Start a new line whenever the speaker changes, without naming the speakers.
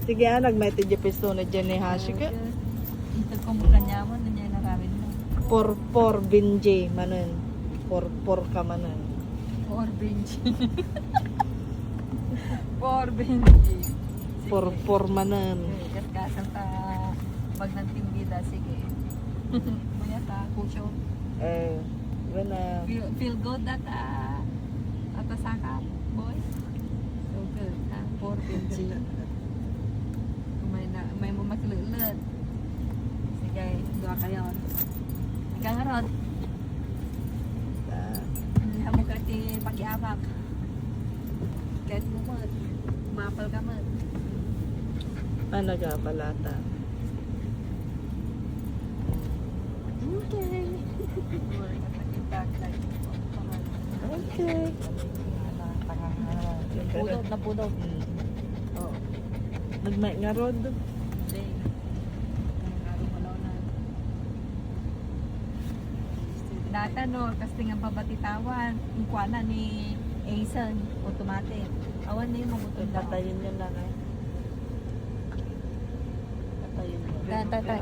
Sige, nagmete di pesto na dyan ni Hashi ka.
Ito kung kanya mo, nandiyan narawin mo.
Por binje manan. Por ka manan.
Por benji. Por benji.
Por manan.
Kaskasan ta pag nagtimbida, sige. Muna ta, kusyo.
Gana.
Feel good at sakap, boy. So good. Por benji. May mo makilulit. Sige, doa kayo. Ikaw nga rod. Hamo ka ti pag-iabak. Kahit mo mo, mapal ka mo.
Ano ka balata?
Okay.
Okay.
Pudot na pudot.
Oh. Nagmay nga rod.
Data no, kasi nga babatitawan, yung kuwana ni Aison, automatic. Awan na yung magutod na.
Tatayin nyo lang eh. Tatayin nyo.
Tatay.